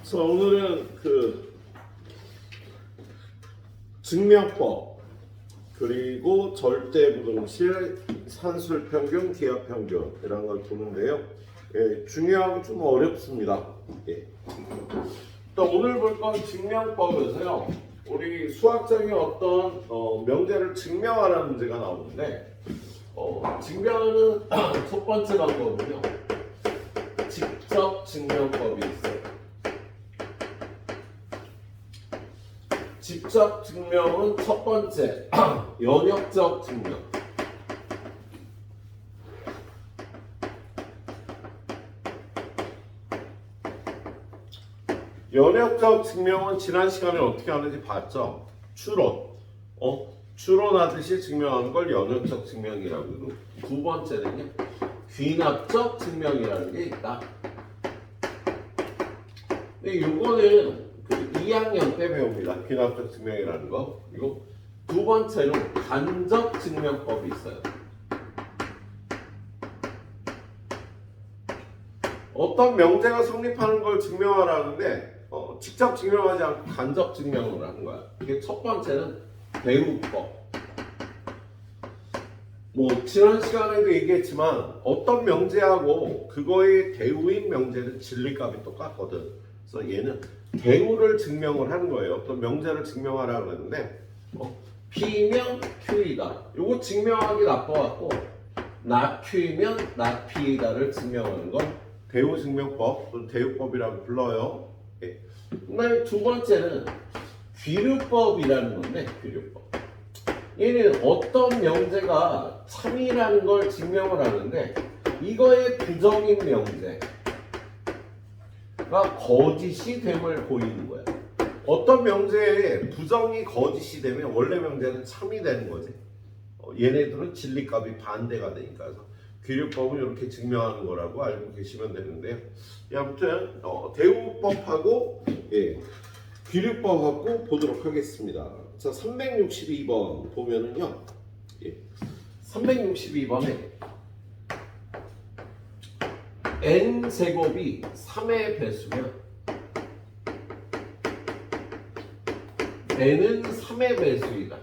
그래서 오늘은 증명법 그리고 절대부등식, 산술평균, 기하평균 이런 걸 보는데요. 예, 중요하고 좀 어렵습니다. 예. 또 오늘 볼 건 증명법에서요. 우리 수학적인 어떤 명제를 증명하라는 문제가 나오는데 증명하는 첫 번째 방법은요. 직접 증명법이 있어요. 직접 증명은 첫 번째, 연역적 증명. 연역적 증명은 지난 시간에 어떻게 하는지 봤죠? 추론. 추론하듯이 증명하는 걸 연역적 증명이라고 그러고, 두 번째는요, 귀납적 증명이라는 게 있다. 근데 요거는 2학년 때 배웁니다. 귀납적 증명이라는 거. 그리고 두 번째로 간접 증명법이 있어요. 어떤 명제가 성립하는 걸 증명하라는데 직접 증명하지 않고 간접 증명을 하는 거야. 이게 첫 번째는 대우법. 지난 시간에도 얘기했지만 어떤 명제하고 그거의 대우인 명제는 진리값이 똑같거든. 그래서 얘는 대우를 증명을 하는 거예요. 어떤 명제를 증명하라고 그러는데 P면 Q이다. 요거 증명하기 나빠갖고 not Q이면 not P이다를 증명하는 건 대우 증명법 또는 대우법이라고 불러요. 예. 그다음에 두 번째는 귀류법이라는 건데 귀류법. 얘는 어떤 명제가 참이라는 걸 증명을 하는데 이거의 부정인 명제가 거짓이 됨을 보이는 거야. 어떤 명제에 부정이 거짓이 되면 원래 명제는 참이 되는 거지. 얘네들은 진리값이 반대가 되니까. 그래서 귀류법은 이렇게 증명하는 거라고 알고 계시면 되는데요. 아무튼 대우법하고 귀류법하고 보도록 하겠습니다. 자, 362번 보면은요. 362번에 n제곱이 3의 배수면 n은 3의 배수이다.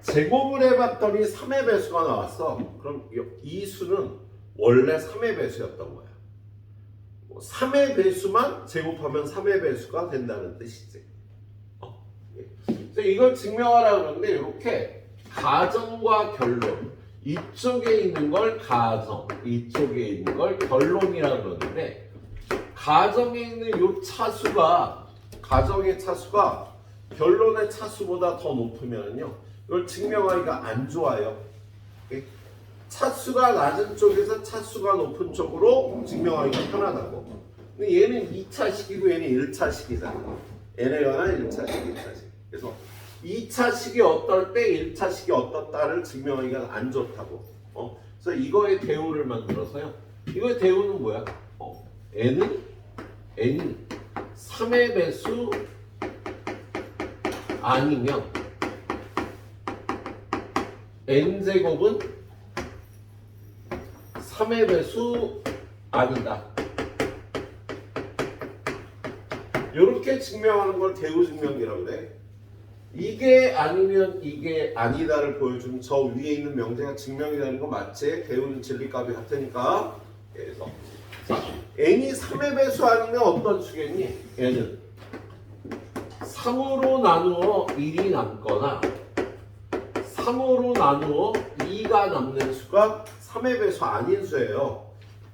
제곱을 해봤더니 3의 배수가 나왔어. 그럼 이 수는 원래 3의 배수였던 거야. 3의 배수만 제곱하면 3의 배수가 된다는 뜻이지. 그래서 이걸 증명하라고 그러는데 이렇게 가정과 결론, 이쪽에 있는 걸 가정, 이쪽에 있는 걸 결론이라고 그러는데 가정에 있는 이 차수가 가정의 차수가 결론의 차수보다 더 높으면요 이걸 증명하기가 안 좋아요. 차수가 낮은 쪽에서 차수가 높은 쪽으로 증명하기가 편하다고. 근데 얘는 2차식이고 얘는 1차식이잖아. n에 관한 1차식, 2차식. 그래서 2차식이 어떨 때 1차식이 어떻다를 증명하기가 안 좋다고. 그래서 이거의 대우를 만들어서요. 이거의 대우는 뭐야? n이 3의 배수 아니면 n제곱은 3의 배수 아니다. 이렇게 증명하는 걸 대우 증명이라고 그래. 이게 아니면 이게 아니다를 보여주는 저 위에 있는 명제가 증명이 되는 거 맞지? 대우는 진리값이 같으니까. 그래서 자, n이 3의 배수 아니면 어떤 수겠니? n은 3으로 나누어 1이 남거나 3으로 나누어 2가 남는 수가 3의 배수 아닌 수예요.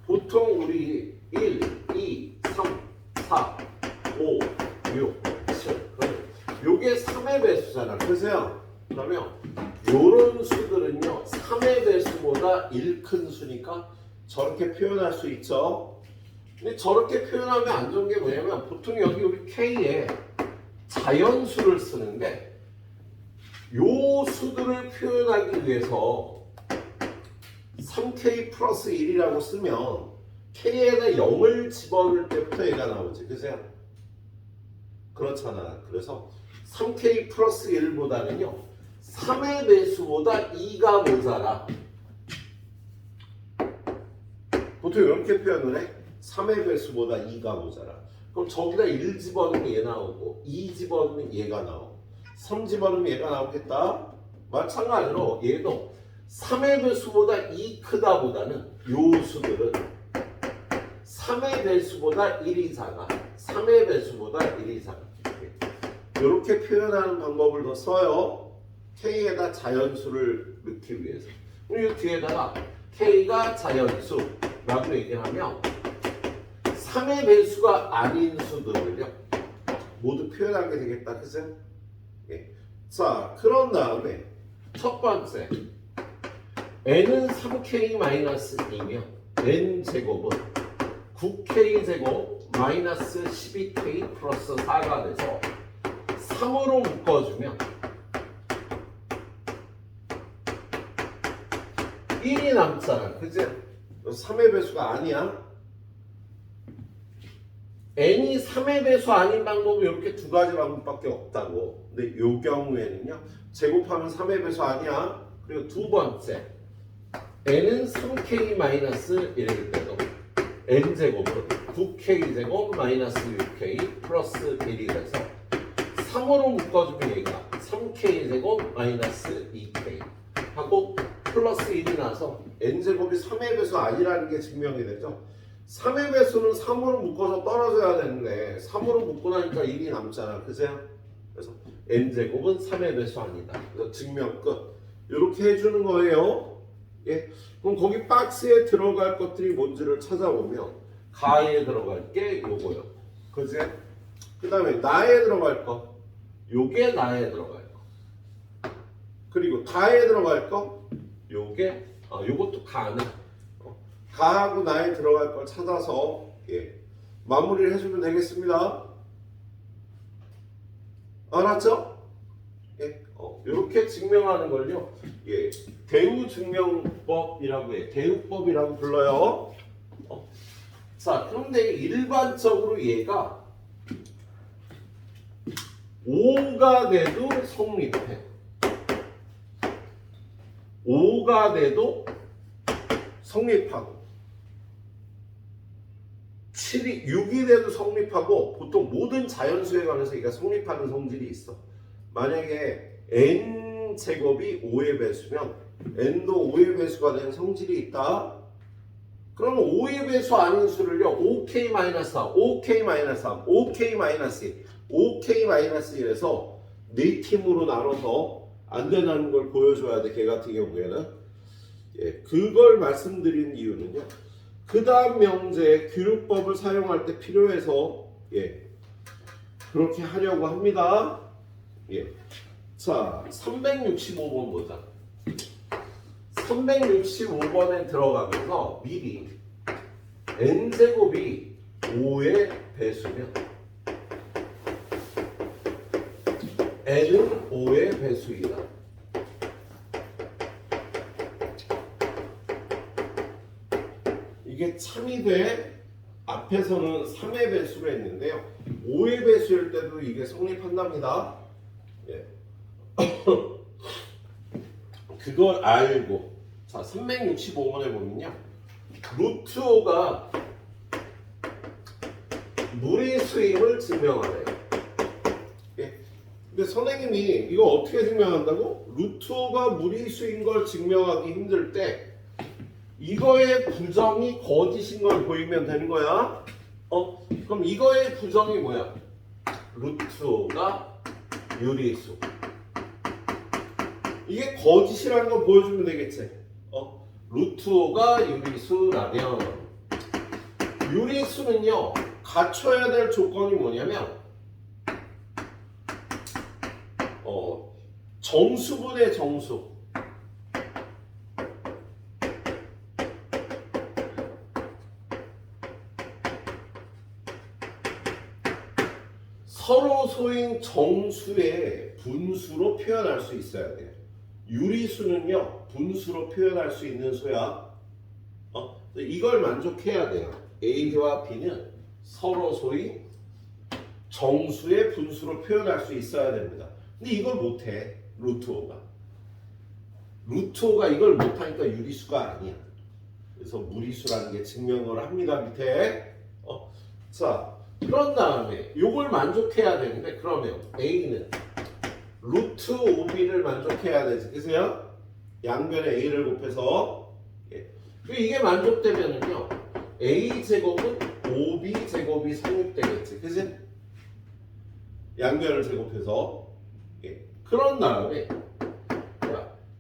보통 우리 1, 2, 3, 4, 5, 6, 7 요게 3의 배수잖아. 그래서요. 그러면 요런 수들은요 3의 배수보다 1 큰 수니까 저렇게 표현할 수 있죠. 근데 저렇게 표현하면 안 좋은 게 뭐냐면 보통 여기 우리 K에 자연수를 쓰는데 요 수들을 표현하기 위해서 3K 플러스 1이라고 쓰면 K에다 0을 집어넣을 때부터 얘가 나오지. 그죠? 그렇잖아. 그래서 3K 플러스 1보다는요 3의 배수보다 2가 모자라. 보통 이렇게 표현을 해. 3의 배수보다 2가 모자라. 그럼 저기다 1 집어넣으면 얘 나오고 2 집어넣으면 얘가 나오고 3 집어넣으면 얘가 나오겠다. 마찬가지로 얘도 3의 배수보다 2 크다 보다는 요 수들은 3의 배수보다 1이 작아. 3의 배수보다 1이 작아. 이렇게 표현하는 방법을 더 써요. K에다 자연수를 넣기 위해서. 그리고 뒤에다가 K가 자연수라고 얘기하면 3의 배수가 아닌 수들을요 모두 표현하게 되겠다. 그죠? 예. 자, 그런 다음에 첫 번째 n은 3k-2면 n제곱은 9k제곱 마이너스 12k 플러스 4가 돼서 3으로 묶어주면 1이 남잖아. 그치? 3의 배수가 아니야. n이 3의 배수 아닌 방법은 이렇게 두 가지 방법밖에 없다고. 근데 이 경우에는요. 제곱하면 3의 배수 아니야. 그리고 두 번째 n은 3k-1일 때도 n제곱은 9k제곱 마이너스 6k 플러스 1이 돼서 3으로 묶어주면 얘가 3k제곱 마이너스 2k 하고 플러스 1이 나서 n제곱이 3의 배수 아니라는 게 증명이 되죠. 3의 배수는 3으로 묶어서 떨어져야 되는데 3으로 묶고 나니까 1이 남잖아. 그죠? 그래서 n제곱은 3의 배수 아니다. 그래서 증명 끝. 이렇게 해주는 거예요. 예. 그럼 거기 박스에 들어갈 것들이 뭔지를 찾아보면 가에 들어갈 게 요거요. 그지? 그 다음에 나에 들어갈 거 요게 나에 들어갈 거 그리고 다에 들어갈 거 요게 요것도 가는 가하고 나에 들어갈 걸 찾아서 예. 마무리를 해주면 되겠습니다. 알았죠? 예. 이렇게 증명하는 걸요. 예. 대우 증명법이라고 해. 대우법이라고 불러요. 자, 그런데 일반적으로 얘가 5가 돼도 성립해. 5가 돼도 성립하고 7이 6이 돼도 성립하고 보통 모든 자연수에 관해서 얘가 성립하는 성질이 있어. 만약에 n제곱이 5의 배수면 n도 5의 배수가 되는 성질이 있다. 그러면 5의 배수 아닌 수를요 5k-4, 5k-3, 5k-2, 5k-1에서 네 팀으로 나눠서 안 된다는 걸 보여줘야 돼. 걔 같은 경우에는 예, 그걸 말씀드린 이유는요 그 다음 명제에 규율법을 사용할 때 필요해서 예, 그렇게 하려고 합니다. 예. 자, 365번 보자. 365번에 들어가면서 미리 n제곱이 5의 배수면 n은 5의 배수이다. 이게 참이 돼. 앞에서는 3의 배수로 했는데요. 5의 배수일 때도 이게 성립한답니다. 예. 그걸 알고 자 365번에 보면요 루트 5가 무리수임을 증명하래요. 예. 근데 선생님이 이거 어떻게 증명한다고? 루트 5가 무리수인 걸 증명하기 힘들 때 이거의 부정이 거짓인 걸 보이면 되는 거야. 그럼 이거의 부정이 뭐야? 루트 5가 유리수. 이게 거짓이라는 걸 보여주면 되겠지. 루트 5가 유리수라면 유리수는요 갖춰야 될 조건이 뭐냐면 정수분의 정수. 서로 소인 정수의 분수로 표현할 수 있어야 돼요. 유리수는요 분수로 표현할 수 있는 수야. 이걸 만족해야 돼요. A와 B는 서로 소인 정수의 분수로 표현할 수 있어야 됩니다. 근데 이걸 못해. 루트 5가 이걸 못하니까 유리수가 아니야. 그래서 무리수라는 게 증명을 합니다. 밑에 자, 그런 다음에 요걸 만족해야 되는데 그러면 A는 루트 5B를 만족해야 되지. 그죠? 양변에 A를 곱해서 그리고 이게 만족되면은요 A제곱은 5B제곱이 성립되겠지. 그지? 양변을 제곱해서 그런 다음에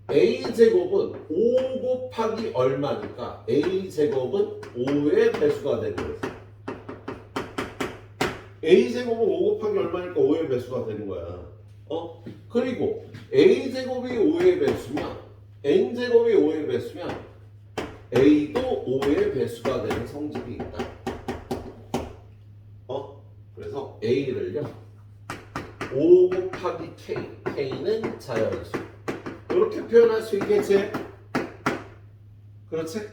A제곱은 5 곱하기 얼마니까 A제곱은 5의 배수가 되는 거지. A제곱은 5 곱하기 얼마니까 5의 배수가 되는 거야. 그리고 A제곱이 5의 배수면 N제곱이 5의 배수면 A도 5의 배수가 되는 성질이 있다. 그래서 A를요 5 곱하기 K, K는 자연수 이렇게 표현할 수 있겠지? 그렇지?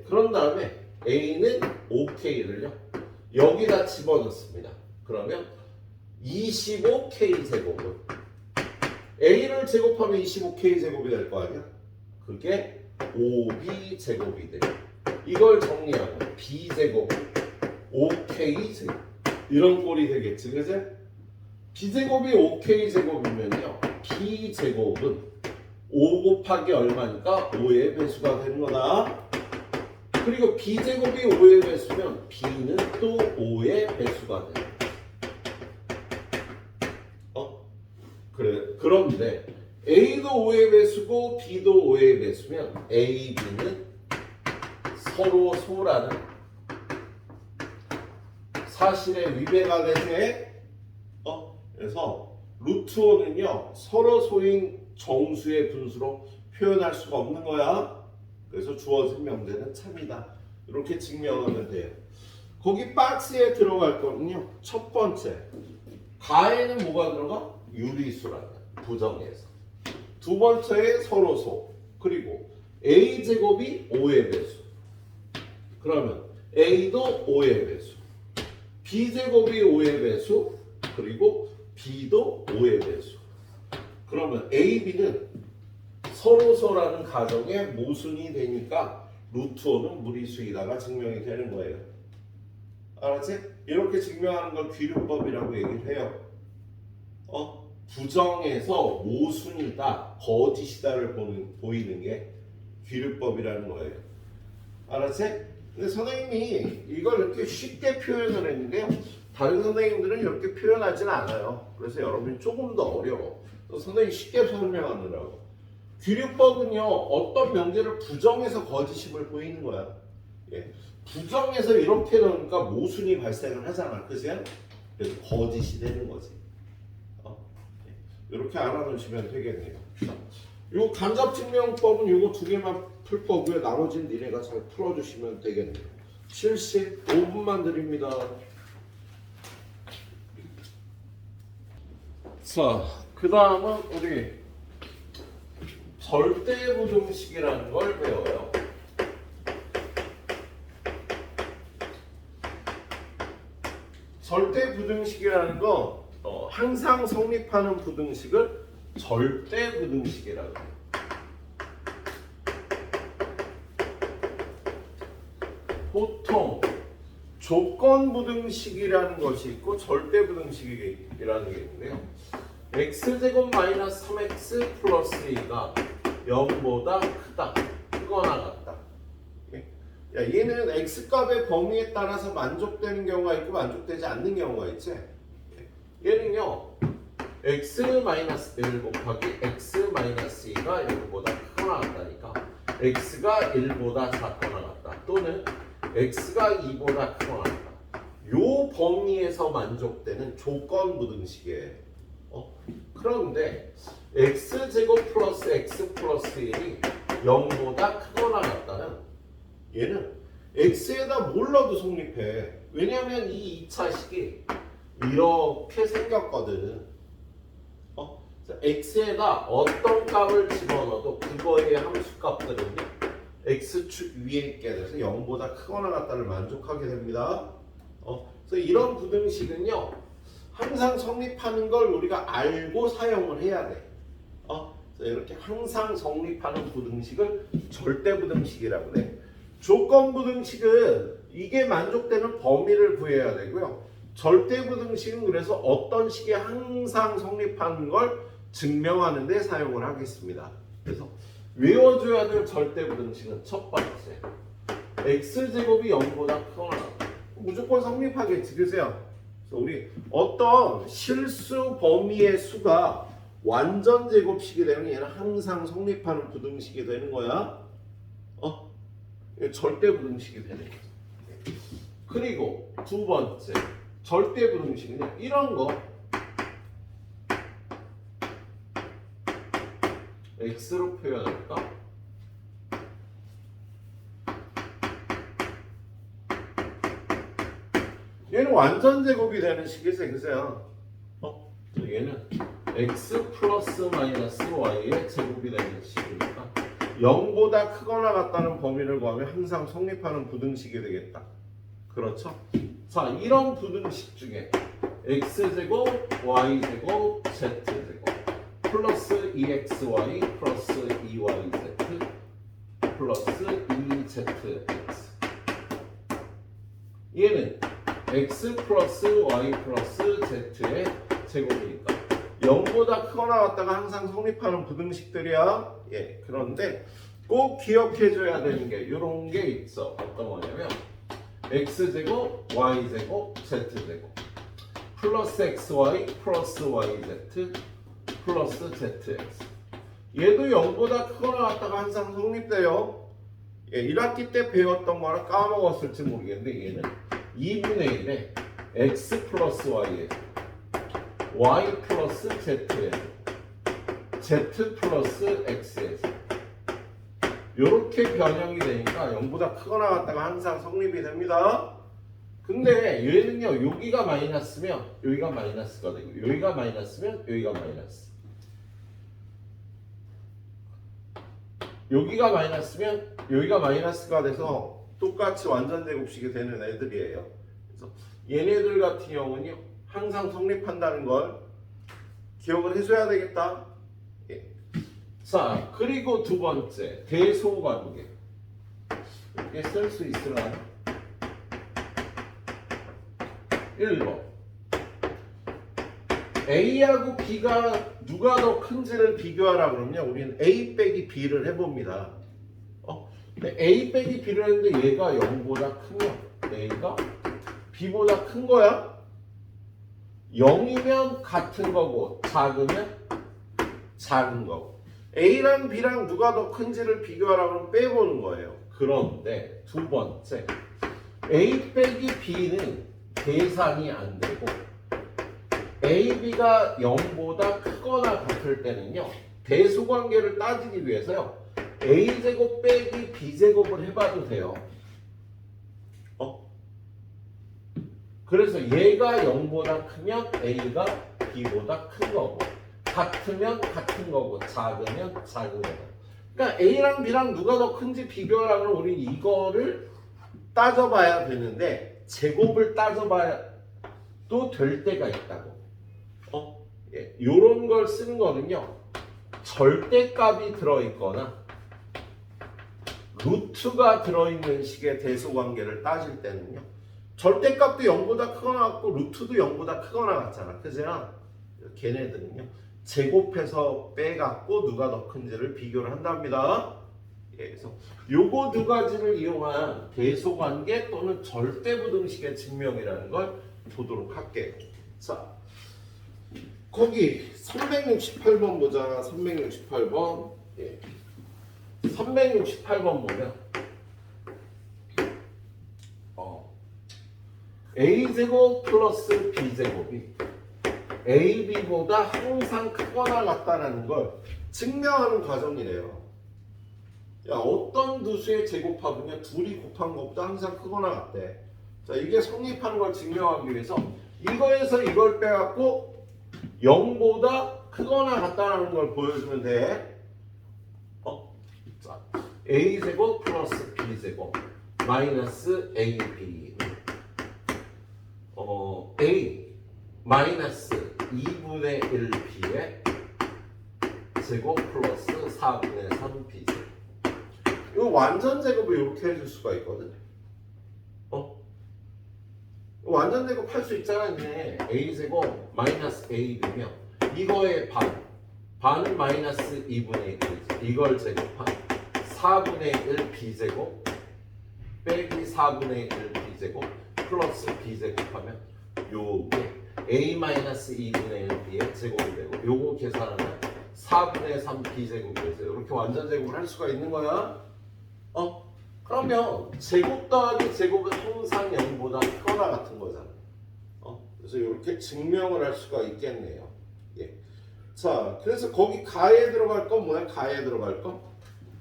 그런 다음에 A는 5K를요 여기다 집어넣습니다. 그러면 25K 제곱은 A를 제곱하면 25K 제곱이 될 거 아니야? 그게 5B 제곱이 돼. 이걸 정리하면 B 제곱은 5K 제곱 이런 꼴이 되겠지, 그지? B 제곱이 5K 제곱이면요, B 제곱은 5 곱하기 얼마니까 5의 배수가 되는 거다. 그리고 B 제곱이 5의 배수면 B는 또 5의 배수가 돼. 그래. 그런데 A도 5의 배수고 B도 5의 배수면 A, B는 서로 소라는 사실에 위배가 되지. 그래서 루트 5는요 서로 소인 정수의 분수로 표현할 수가 없는 거야. 그래서 주어진 명제는 참이다. 이렇게 증명하면 돼요. 거기 박스에 들어갈 거는요 첫 번째 가에는 뭐가 들어가? 유리수라는 부정에서. 두 번째에 서로소. 그리고 A제곱이 5의 배수. 그러면 A도 5의 배수. B제곱이 5의 배수. 그리고 B도 5의 배수. 그러면 A, B는 서로소라는 가정의 모순이 되니까 루트 5는 무리수이다가 증명이 되는 거예요. 알았지? 이렇게 증명하는 걸 귀류법이라고 얘기를 해요. 부정에서 모순이다, 거짓이다를 보이는 게 귀류법이라는 거예요. 알았지? 근데 선생님이 이걸 이렇게 쉽게 표현을 했는데요. 다른 선생님들은 이렇게 표현하진 않아요. 그래서 여러분이 조금 더 어려워. 선생님이 쉽게 설명하느라고. 귀류법은요, 어떤 명제를 부정해서 거짓임을 보이는 거야. 부정해서 이렇게 넣으니까 모순이 발생을 하잖아. 그치? 그래서 거짓이 되는 거지. 이렇게 알아놓으시면 되겠네요. 요 간접증명법은 요거 두 개만 풀 거고요. 나머지는 니네가 잘 풀어주시면 되겠네요. 75분만 드립니다. 자, 그 다음은 우리 절대부등식이라는 걸 배워요. 절대부등식이라는 거 항상 성립하는 부등식을 절대부등식이라고 해요. 보통 조건부등식이라는 것이 있고 절대부등식이라는 게 있는데요. x제곱 마이너스 3x 플러스 2가 0보다 크다, 크거나 같다. 얘는 x값의 범위에 따라서 만족되는 경우가 있고 만족되지 않는 경우가 있지. 얘는요 x-1 곱하기 x-2가 0보다 크거나 같다니까 x가 1보다 작거나 같다 또는 x가 2보다 크거나 같다. 요 범위에서 만족되는 조건부등식이에요. 그런데 x제곱 플러스 x 플러스 1이 0보다 크거나 같다는 얘는 x에다 뭘 넣어도 성립해. 왜냐하면 이 2차식이 이렇게 생겼거든. x에다 어떤 값을 집어넣어도 그거의 함수값들은요 x축 위에 있게 돼서 0보다 크거나 같다를 만족하게 됩니다. 그래서 이런 부등식은요 항상 성립하는 걸 우리가 알고 사용을 해야 돼. 그래서 이렇게 항상 성립하는 부등식을 절대부등식이라고 해. 조건부등식은 이게 만족되는 범위를 구해야 되고요. 절대부등식은 그래서 어떤 식이 항상 성립하는 걸 증명하는 데 사용을 하겠습니다. 그래서 외워줘야 될 절대부등식은 첫 번째, x제곱이 0보다 크거나 무조건 성립하겠지, 그죠? 그래서 우리 어떤 실수 범위의 수가 완전 제곱식이 되면 얘는 항상 성립하는 부등식이 되는 거야. 절대부등식이 되는 거죠. 그리고 두 번째, 절대부등식은요, 이런 거 x로 표현할까? 얘는 완전 제곱이 되는 식이지, 그죠? 얘는 x 플러스 마이너스 y의 제곱이 되는 식이니까 0보다 크거나 같다는 범위를 구하면 항상 성립하는 부등식이 되겠다. 그렇죠? 자, 이런 부등식 중에 x제곱, y제곱, z제곱 플러스 2xy 플러스 2yz 플러스 2zx 얘는 x 플러스 y 플러스 z의 제곱이니까 0보다 크거나 같다가 항상 성립하는 부등식들이야. 예, 그런데 꼭 기억해줘야 되는 게 이런 게 있어. 어떤 거냐면 x제곱, y제곱, z제곱 플러스 xy 플러스 yz 플러스 zx 얘도 0보다 크거나 같다가 항상 성립돼요. 예, 1학기 때 배웠던 거랑 까먹었을지 모르겠는데 얘는 2분의 1에 x 플러스 y에 y 플러스 z에 z 플러스 x에 이렇게 변형이 되니까 0보다 크거나 같다가 항상 성립이 됩니다. 근데 얘는요, 여기가 마이너스면 여기가 마이너스가 되고 여기가 마이너스면 여기가 마이너스, 여기가 마이너스면 여기가 마이너스가 돼서 똑같이 완전 제곱식이 되는 애들이에요. 그래서 얘네들 같은 경우는요, 항상 성립한다는 걸 기억을 해줘야 되겠다. 예. 자, 그리고 두 번째, 대소관계. 이렇게 쓸 수 있으려나? 1번 A하고 B가 누가 더 큰지를 비교하라 그러면 우리는 A 빼기 B를 해봅니다. 근데 A 빼기 B를 했는데 얘가 0보다 크면 A가 B보다 큰 거야? 0이면 같은 거고 작으면 작은 거고, A랑 B랑 누가 더 큰지를 비교하라 그러면 빼보는 거예요. 그런데 두 번째, A 빼기 B는 계산이 안 되고 A, B가 0보다 크거나 같을 때는요, 대소관계를 따지기 위해서요, A제곱 빼기 B제곱을 해봐도 돼요. 그래서 얘가 0보다 크면 A가 B보다 큰 거고, 같으면 같은 거고, 작으면 작은 거고. 그러니까 A랑 B랑 누가 더 큰지 비교하려면 우리는 이거를 따져봐야 되는데 제곱을 따져봐도 될 때가 있다고. 예, 요런 걸 쓰는 거는요, 절대값이 들어있거나 루트가 들어있는 식의 대소관계를 따질 때는요, 절대값도 0보다 크거나 같고 루트도 0보다 크거나 같잖아, 그죠? 걔네들은요, 제곱해서 빼갖고 누가 더 큰지를 비교를 한답니다. 예, 그래서 요거 두 가지를 이용한 대소관계 또는 절대부등식의 증명이라는 걸 보도록 할게요. 자, 거기 368번 보자. 368번. 예. 368번 보면 A제곱 플러스 B제곱이 AB보다 항상 크거나 같다는 걸 증명하는 과정이래요. 야, 어떤 두 수의 제곱합은요, 둘이 곱한 것보다 항상 크거나 같대. 자, 이게 성립하는 걸 증명하기 위해서 이거에서 이걸 빼갖고 0보다 크거나 같다는 걸 보여주면 돼. 자, A제곱 플러스 B제곱 마이너스 AB A 마이너스 2분의 1B의 제곱 플러스 4분의 3B 제곱. 이거 완전 제곱을 이렇게 해줄 수가 있거든. 완전 제곱할 수 있잖아. 이제 a제곱 마이너스 ab면 이거의 반은 마이너스 2분의 1이지. 이걸 제곱한 4분의 1 b제곱 빼기 4분의 1 b제곱 플러스 b제곱하면 요게 a-2분의 1 b의 제곱이 되고 요거 계산하면 4분의 3 b제곱이 되죠. 이렇게 완전 제곱을 할 수가 있는 거야. 그러면 제곱 더하기 제곱은 항상 0보다 크거나 같은 거잖아. 그래서 이렇게 증명을 할 수가 있겠네요. 예. 자, 그래서 거기 가에 들어갈 건 뭐야? 가에 들어갈 건?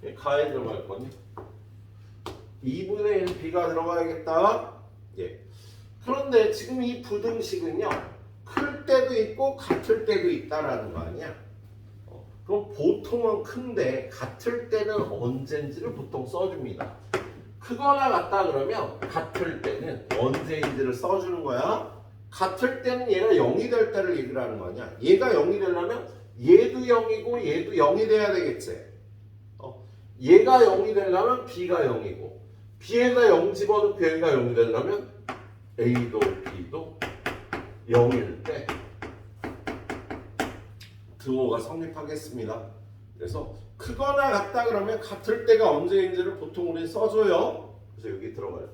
예, 가에 들어갈 건 2분의 1 b가 들어가야겠다. 예. 그런데 지금 이 부등식은요, 클 때도 있고 같을 때도 있다라는 거 아니야? 그럼 보통은 큰데 같을 때는 언제인지를 보통 써줍니다. 크거나 같다 그러면 같을 때는 언제인지를 써주는 거야. 같을 때는 얘가 0이 될 때를 얘기를 하는 거 아니야. 얘가 0이 되려면 얘도 0이고 얘도 0이 돼야 되겠지. 얘가 0이 되려면 B가 0이고 B에다 0 집어넣고 B가 0이 되려면 A도 B도 0일 때 등호가 성립하겠습니다. 그래서 크거나 같다 그러면 같을 때가 언제인지를 보통 우리 써줘요. 그래서 여기 들어가요.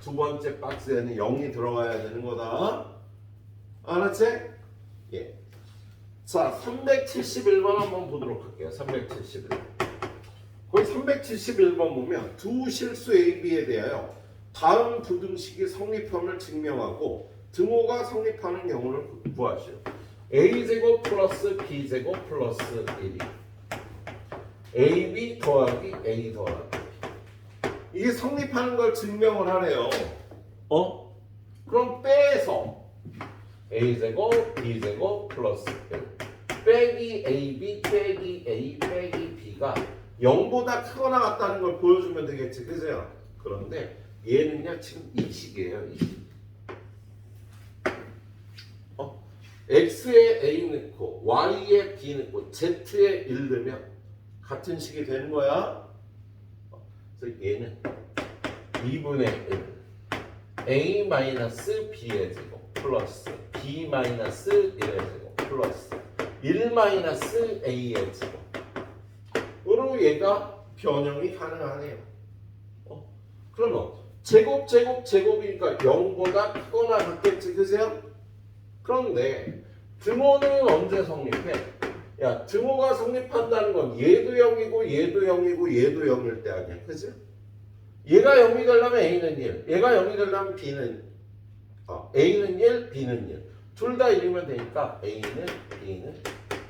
두 번째 박스에는 0이 들어가야 되는 거다. 알았지? 예. 자, 371번 한번 보도록 할게요. 371. 거기 371번 보면 두 실수 A, B에 대하여 다음 부등식이 성립함을 증명하고 등호가 성립하는 경우를 구하시오. A제곱 플러스 B제곱 플러스 1이 AB 더하기 A 더하기 이게 성립하는 걸 증명을 하래요. 그럼 빼서 A제곱 B제곱 플러스 1 빼기 AB 빼기 A 빼기 B가 0보다 크거나 같다는 걸 보여주면 되겠지. 그죠? 그런데 얘는요 지금 이 식이에요. 이 식. X에 A 넣고 Y에 B 넣고 Z에 1 넣으면 같은 식이 되는 거야. 그래서 얘는 2분의 1 A-B의 제곱 플러스 B-1의 제곱 플러스 1-A의 제곱으로 얘가 변형이 가능하네요. 그러면 제곱이니까 0보다 크거나 같겠지. 그죠? 그런데 등호는 언제 성립해? 야, 등호가 성립한다는 건 얘도 0이고 얘도 0이고 얘도 0일 때 아니야. 그치? 얘가 0이 되려면 A는 1, 얘가 0이 되려면 B는 A는 1, B는 1. 둘 다 1이면 되니까 A는 B는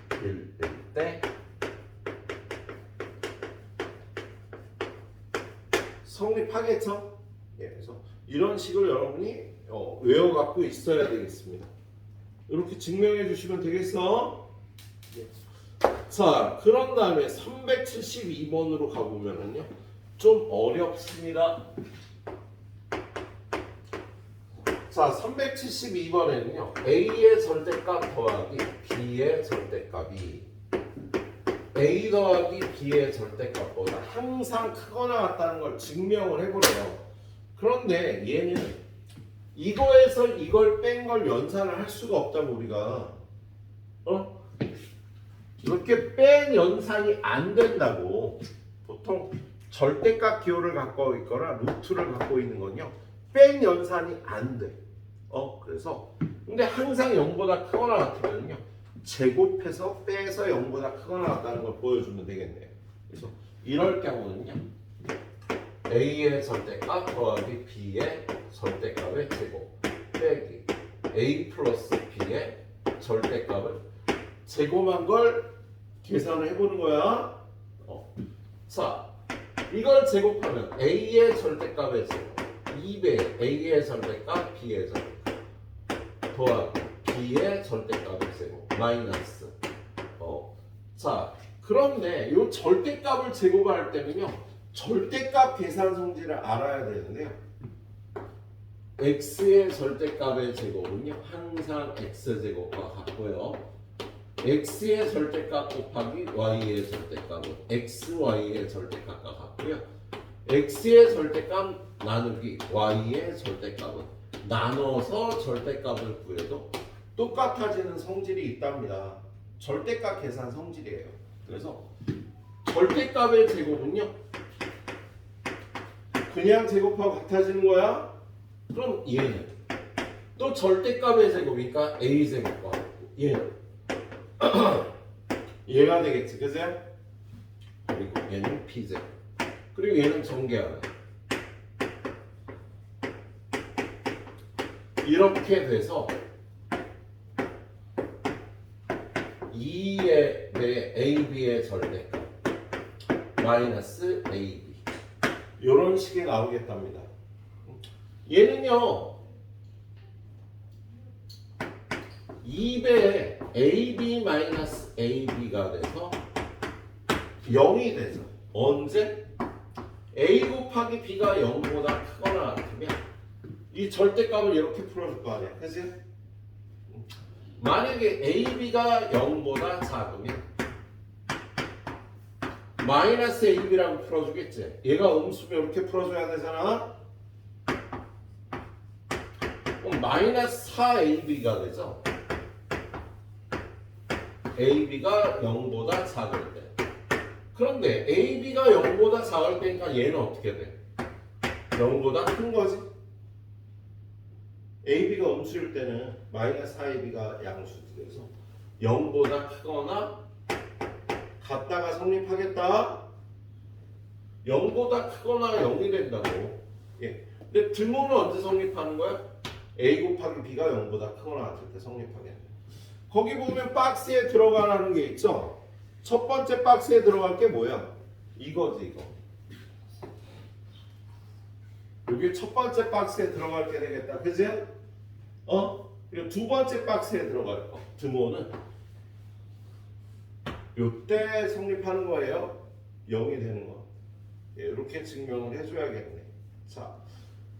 1일 때 성립하겠죠? 예, 그래서 이런 식을 여러분이 외워갖고 있어야 되겠습니다. 이렇게 증명해 주시면 되겠어? 예. 자, 그런 다음에 372번으로 가보면은요, 좀 어렵습니다. 자, 372번에는요, A의 절대값 더하기 B의 절대값이 A 더하기 B의 절대값보다 항상 크거나 같다는 걸 증명을 해보래요. 그런데 얘는 이거에서 이걸 뺀 걸 연산을 할 수가 없다고 우리가 이렇게 뺀 연산이 안 된다고. 보통 절대값 기호를 갖고 있거나 루트를 갖고 있는 건요 뺀 연산이 안 돼. 그래서 근데 항상 0보다 크거나 같으면요 제곱해서 빼서 0보다 크거나 같다는 걸 보여주면 되겠네요. 그래서 이럴 경우는요 A의 절대값 더하기 B의 절대값의 제곱 빼기 A 플러스 B의 절대값을 제곱한 걸 계산을 해보는 거야. 자, 이걸 제곱하면 A의 절대값의 제곱 2배 A의 절대값 B의 절대값 더하기 B의 절대값의 제곱 마이너스 자, 그런데 이 절대값을 제곱할 때는요 절대값 계산 성질을 알아야 되는데요 X의 절대값의 제곱은요 항상 X제곱과 같고요 X의 절대값 곱하기 Y의 절대값은 XY의 절대값과 같고요 X의 절대값 나누기 Y의 절대값은 나눠서 절대값을 구해도 똑같아지는 성질이 있답니다. 절대값 계산 성질이에요. 그래서 절대값의 제곱은요, 그냥 제곱하고 같아지는 거야? 그럼 얘는 또 절대값의 제곱이니까 a 제곱과 얘는 얘가 되겠지, 그죠? 그리고 얘는 b 제곱, 그리고 얘는 전개하네. 이렇게 돼서 2의 AB의 절대값 마이너스 AB 이런 식이 나오겠답니다. 얘는요 2배 AB 마이너스 AB가 돼서 0이 되죠. 언제? A 곱하기 B가 0보다 크거나 같으면 이 절대값을 이렇게 풀어줄 거 아니야, 그치? 만약에 AB가 0보다 작으면 마이너스 AB라고 풀어주겠지. 얘가 음수면 이렇게 풀어줘야 되잖아. 그럼 마이너스 4AB가 되죠. AB가 0보다 작을 때. 그런데 AB가 0보다 작을 때니까 얘는 어떻게 돼? 0보다 큰 거지. AB가 음수일 때는 마이너스 4AB가 양수지. 그래서 0보다 크거나 같다가 성립하겠다. 0보다 크거나 0이 된다고. 예. 근데 등호는 언제 성립하는 거야? A 곱하기 B가 0보다 크거나 같을 때 성립하겠네. 거기 보면 박스에 들어가라는 게 있죠. 첫 번째 박스에 들어갈 게 뭐야? 이거지, 이거. 이게 첫 번째 박스에 들어갈 게 되겠다, 그지? 그리고 두 번째 박스에 들어갈 거. 등호는 요때 성립하는 거예요. 0이 되는 거. 예, 이렇게 증명을 해줘야겠네. 자,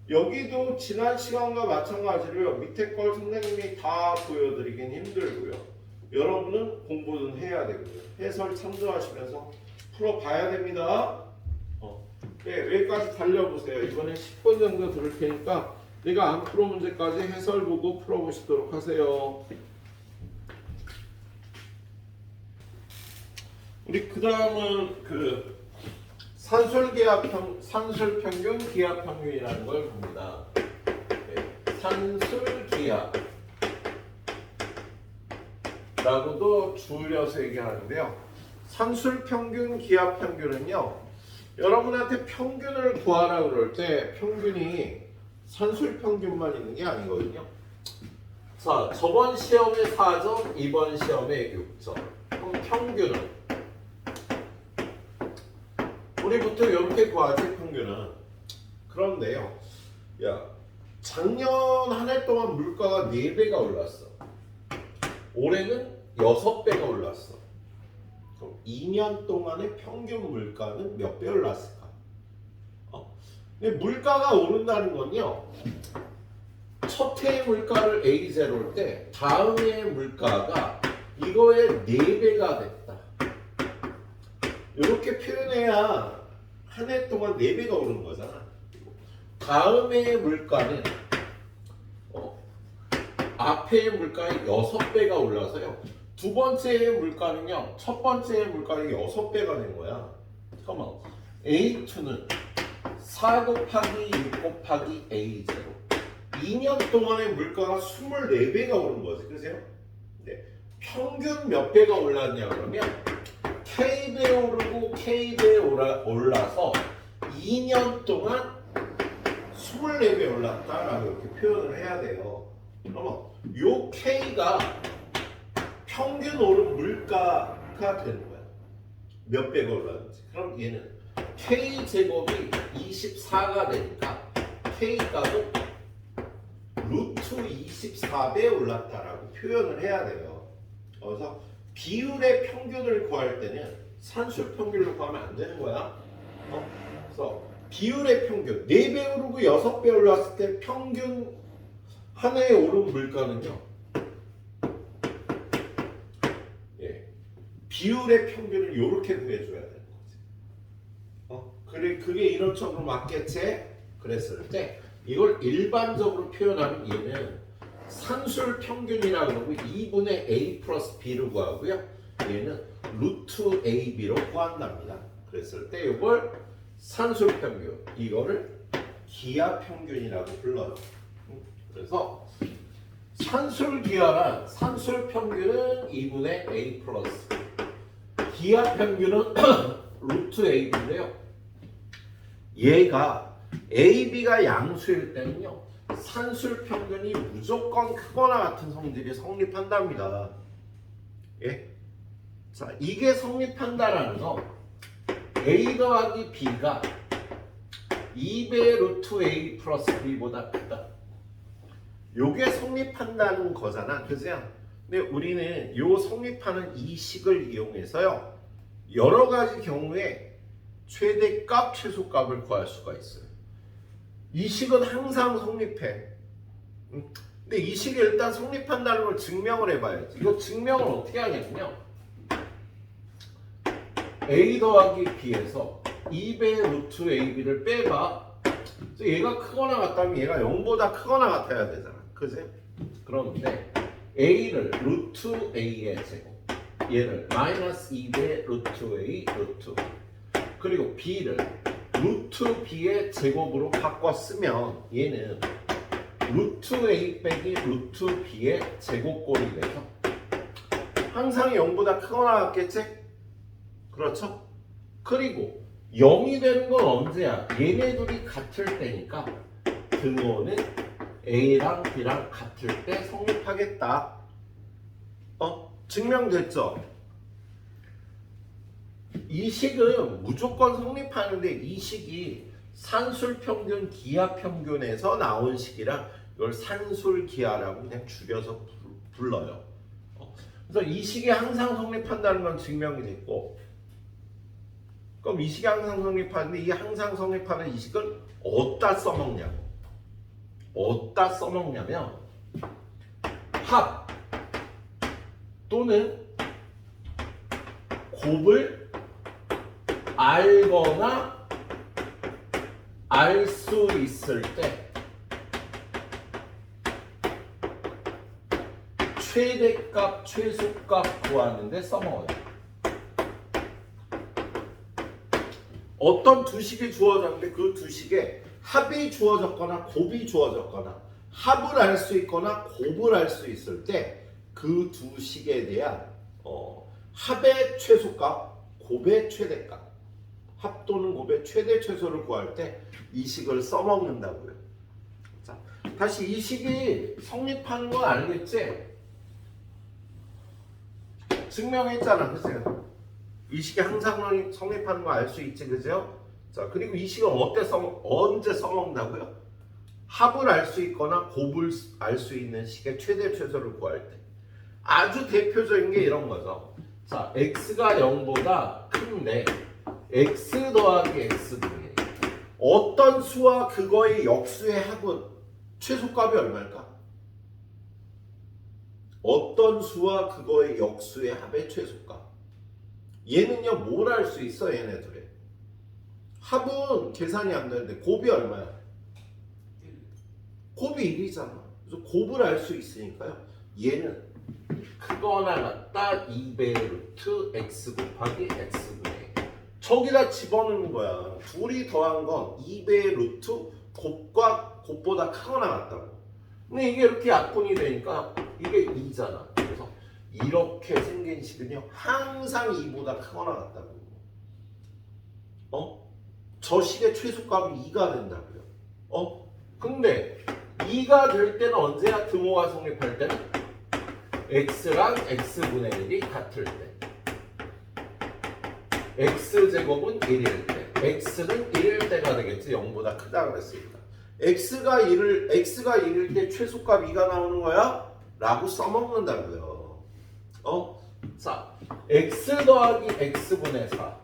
여기도 지난 시간과 마찬가지로요. 밑에 걸 선생님이 다 보여드리긴 힘들고요. 여러분은 공부는 해야 되고요. 해설 참조하시면서 풀어봐야 됩니다. 네, 여기까지 달려보세요. 이번에 10분 정도 들을 테니까 내가 안 풀어 문제까지 해설 보고 풀어보시도록 하세요. 우리 그 다음은 그 산술평균 기하평균이라는 걸 봅니다. 네, 산술기하라고도 줄여서 얘기하는데요. 산술평균 기하평균은요, 여러분한테 평균을 구하라 그럴 때 평균이 산술평균만 있는 게 아니거든요. 자, 저번 시험에 4점, 이번 시험에 6점. 그럼 평균은 우리 보통 이렇게 구하지, 평균은. 그런데요, 야, 작년 한 해 동안 물가가 4배가 올랐어. 올해는 6배가 올랐어. 그럼 2년 동안의 평균 물가는 몇 배 올랐을까? 근데 물가가 오른다는 건요, 첫 해의 물가를 A0일 때 다음 해의 물가가 이거의 4배가 됐다. 이렇게 표현해야 한 해 동안 4배가 오른 거잖아. 다음 해의 물가는 앞해의 물가의 6배가 올라서요. 두 번째의 물가는요, 첫 번째의 물가의 6배가 된 거야. 잠깐만. A2는 4 곱하기 6 곱하기 A0. 2년 동안의 물가가 24배가 오른 거지. 그죠? 네. 평균 몇 배가 올랐냐 그러면 K배 오르고 K배 올라서 2년 동안 24배 올랐다라고 이렇게 표현을 해야 돼요. 그러면 요 K가 평균 오른 물가가 되는 거야. 몇 배가 올랐는지. 그럼 얘는 K 제곱이 24가 되니까 K 값은 루트 24배 올랐다라고 표현을 해야 돼요. 그래서 비율의 평균을 구할 때는 산술 평균을 구하면 안 되는 거야. 그래서 비율의 평균 4배 오르고 6배 올랐을 때 평균 한 해에 오른 물가는요, 예, 비율의 평균을 이렇게 구해줘야 되는 거지. 그게 이런 쪽으로 맞겠지? 그랬을 때 이걸 일반적으로 표현하면 얘는 산술 평균이라고 그러고 2분의 a 플러스 b를 구하고요. 얘는 루트 ab로 구한답니다. 그랬을 때 이걸 산술 평균, 이거를 기하 평균이라고 불러요. 그래서 산술 기하란 산술 평균은 2분의 a 플러스 기하 평균은 루트 ab인데요. 얘가 AB가 양수일 때는요 산술 평균이 무조건 크거나 같은 성질이 성립한답니다. 예? 자, 이게 성립한다라는 거 A 더하기 B가 2배 루트 A 플러스 B보다 크다. 요게 성립한다는 거잖아. 그죠? 근데 우리는 요 성립하는 이 식을 이용해서요 여러 가지 경우에 최대값, 최소값을 구할 수가 있어요. 이 식은 항상 성립해. 근데 이 식이 일단 성립한다는 걸 증명을 해봐야지. 이거 증명을 어떻게 하냐면요. A 더하기 B에서 2배 루트 AB를 빼봐. 얘가 크거나 같다면 얘가 0보다 크거나 같아야 되잖아. 그지? 그런데 A를 루트 A의 제곱, 얘를 마이너스 2배 루트 A 루트, 그리고 B를 루트 B의 제곱으로 바꿔 쓰면 얘는 루트 A 빼기 루트 B의 제곱꼴이 돼서 항상 0보다 크거나 같겠지? 그렇죠? 그리고 0이 되는 건 언제야? 얘네 둘이 같을 때니까 등호는 A랑 B랑 같을 때 성립하겠다. 증명됐죠? 이 식은 무조건 성립하는데 이 식이 산술평균, 기하평균에서 나온 식이라 이걸 산술기하라고 그냥 줄여서 불러요. 그래서 이 식이 항상 성립한다는 건 증명이 됐고, 그럼 이 식이 항상 성립하는데 이 항상 성립하는 이 식을 어디다 써먹냐고. 어디다 써먹냐면 합 또는 곱을 알거나 알 수 있을 때 최대값, 최소값 구하는데 써먹어요. 어떤 두 식이 주어졌는데 그 두 식에 합이 주어졌거나 곱이 주어졌거나 합을 알 수 있거나 곱을 알 수 있을 때 그 두 식에 대한 합의 최소값, 곱의 최대값, 합 또는 곱의 최대 최소를 구할 때 이 식을 써먹는다고요. 자, 다시 이 식이 성립하는 건 알겠지? 증명했잖아, 그죠? 이 식이 항상 성립하는 거 알 수 있지, 그죠? 자, 그리고 이 식은 언제 써먹는다고요? 합을 알 수 있거나 곱을 알 수 있는 식의 최대 최소를 구할 때. 아주 대표적인 게 이런 거죠. 자, x가 0보다 큰데 x 더하기 x분의 어떤 수와 그거의 역수의 합은 최소값이 얼마일까? 어떤 수와 그거의 역수의 합의 최소값. 얘는요, 뭘 알 수 있어, 얘네들이? 합은 계산이 안 되는데 곱이 얼마야? 곱이 1이잖아. 그래서 곱을 알 수 있으니까요. 얘는 크거나 같다 2배 루트 x 곱하기 x분의 저기다 집어넣는 거야. 둘이 더한 건 2배 루트 곱보다 크거나 같다고. 근데 이게 이렇게 약분이 되니까 이게 2잖아. 그래서 이렇게 생긴 식은요 항상 2보다 크거나 같다고. 저 식의 최소값이 2가 된다고요. 근데 2가 될 때는 언제야? 등호가 성립할 때는 x랑 x분의 1이 같을 때, x제곱은 1일 때, x는 1일 때가 되겠지. 0보다 크다 그랬으니까 x가 1일 때 최소값 2가 나오는 거야? 라고 써먹는다고요. 자, x 더하기 x분의 4.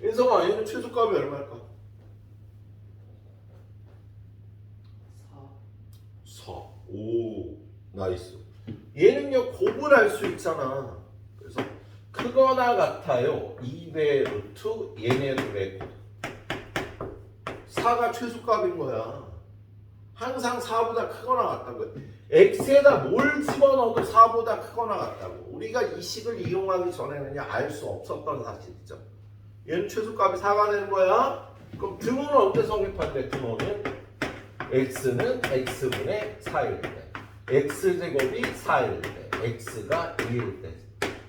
인성아, 얘는 최소값이 얼마일까? 4. 오, 나이스. 얘는요 곱을 알 수 있잖아. 그래서 크거나 같아요 2배 루트 얘네 둘의 곱 4가 최소값인 거야. 항상 4보다 크거나 같다고. x에다 뭘 집어넣어도 4보다 크거나 같다고. 우리가 이 식을 이용하기 전에는 알 수 없었던 사실이죠. 얘는 최소값이 4가 되는 거야. 그럼 등호는 어떻게 성립한대? 등호는 x는 x분의 4일 때, x제곱이 4일 때, x가 2일 때.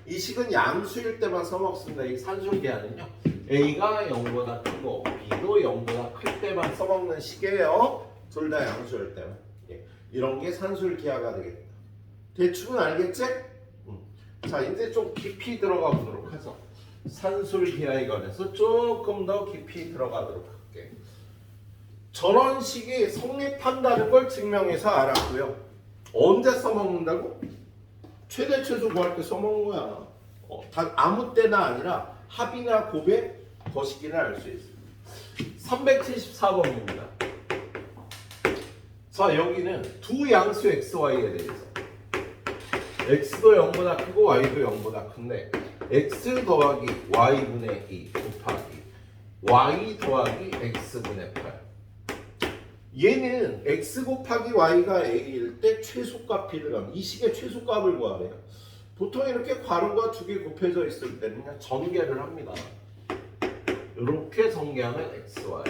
이 식은 양수일 때만 써먹습니다. 이 산술계하는요. a가 0보다 크고 b도 0보다 클 때만 써먹는 식이에요. 둘 다 양수일 때만. 예. 이런 게 산술기하가 되겠다. 대충은 알겠지? 자, 이제 좀 깊이 들어가 보도록 하죠. 산술기하에 관해서 조금 더 깊이 들어가도록 할게. 저런 식이 성립한다는 걸 증명해서 알았고요. 언제 써먹는다고? 최대 최소 구할 때 써먹는 거야. 단 아무 때나 아니라 합이나 곱의 거시기를 알 수 있어요. 374번입니다. 자, 여기는 두 양수 xy에 대해서 x도 0보다 크고 y도 0보다 큰데 x 더하기 y분의 2 곱하기 y 더하기 x분의 8. 얘는 x 곱하기 y가 a일 때 최소값 b를 하면 이 식의 최소값을 구하래요. 보통 이렇게 괄호가 두 개 곱해져 있을 때는 그냥 전개를 합니다. 이렇게 전개하면 xy,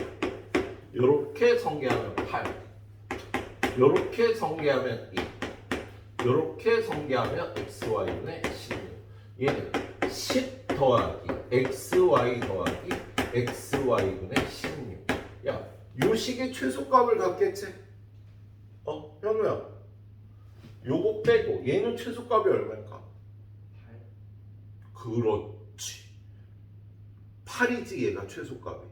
이렇게 전개하면 8, 이렇게 전개하면 2, 이렇게 전개하면 xy분의 16. 얘는 10 더하기 xy 더하기 xy분의 16. 야, 요 식의 최소값을 갖겠지? 현우야, 요거 빼고 얘는 최소값이 얼마일까? 8. 그렇지. 8이지 얘가 최소값이.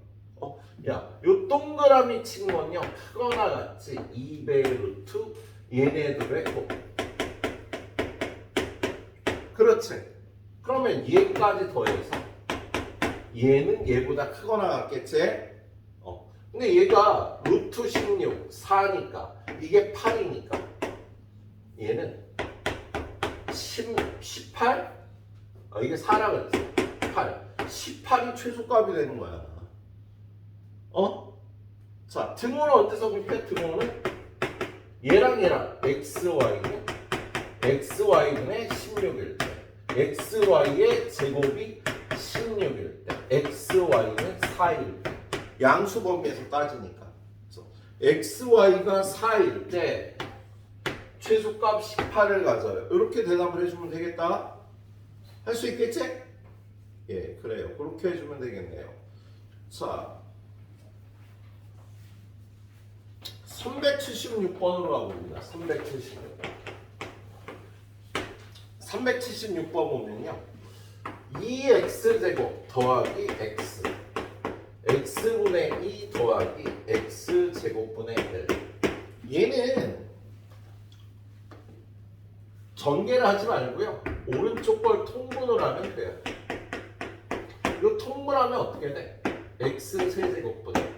야, 요 동그라미 친 건요 크거나 같지 2배 루트 얘네들의 곱. 그렇지. 그러면 얘까지 더해서 얘는 얘보다 크거나 같겠지? 근데 얘가 루트 16, 4니까 이게 8이니까 얘는 18? 이게 4라 그랬어. 8. 18이 최소값이 되는 거야. 자, 등호는 어떻게 성립해? 등호는 얘랑 xy는 xy분의 16일 때, xy의 제곱이 16일 때, xy는 4일 때. 양수 범위에서 따지니까. 그래서 xy가 4일 때 최소값 18을 가져요. 이렇게 대답을 해주면 되겠다. 할 수 있겠지? 예, 그래요. 그렇게 해주면 되겠네요. 자, 376번으로 가봅니다. 376번 보면요. 2x제곱 더하기 x, x분의 2 더하기 x제곱분의 1. 얘는 전개를 하지 말고요. 오른쪽 걸 통분을 하면 돼요. 이거 통분하면 어떻게 돼? x 세제곱분의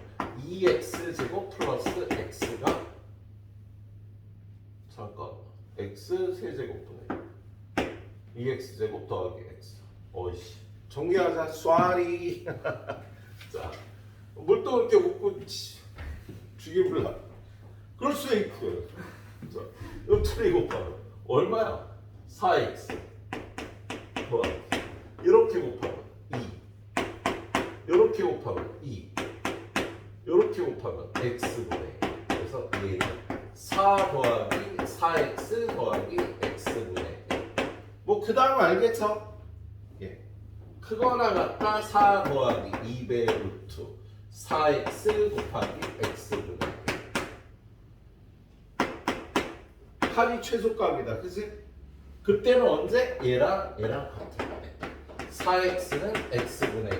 2x제곱 플러스 x가 x 세제곱분의 2x제곱 더하기 x. 어이씨, 전개하자. 쏘리. 자, 뭘 또 이렇게 웃고 죽이불라. 그럴 수 있고요. 자, 이거 처리 곱하면 얼마야? 4x 더하기 이렇게 곱하면 2, 이렇게 곱하면 2, 이렇게 곱하면 x분의. 그래서 얘는 4 더하기 4x 더하기 x분의. 뭐 그 다음 알겠죠? 예. 크거나 같다 4 더하기 2배 루트 4x 곱하기 x분의 8이 최소값이다. 그치? 그때는 언제? 얘랑 같은 거네. 4x는 x분의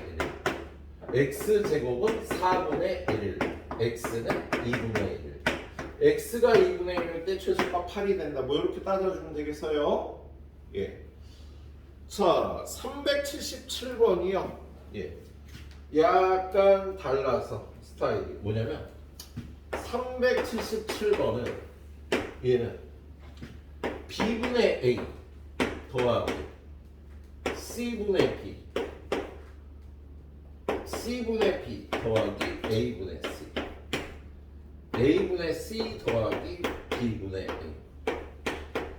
1, x제곱은 4분의 1, x는 2분의 1. x가 2분의 1일 때 최소값 8이 된다. 뭐 이렇게 따져주면 되겠어요? 예. 자, 377번이요. 예. 약간 달라서 스타일이 뭐냐면 377번은 얘는 b분의 a 더하기 c분의 b, c분의 b 더하기 a분의 c. a분의 c 더하기 b분의 a.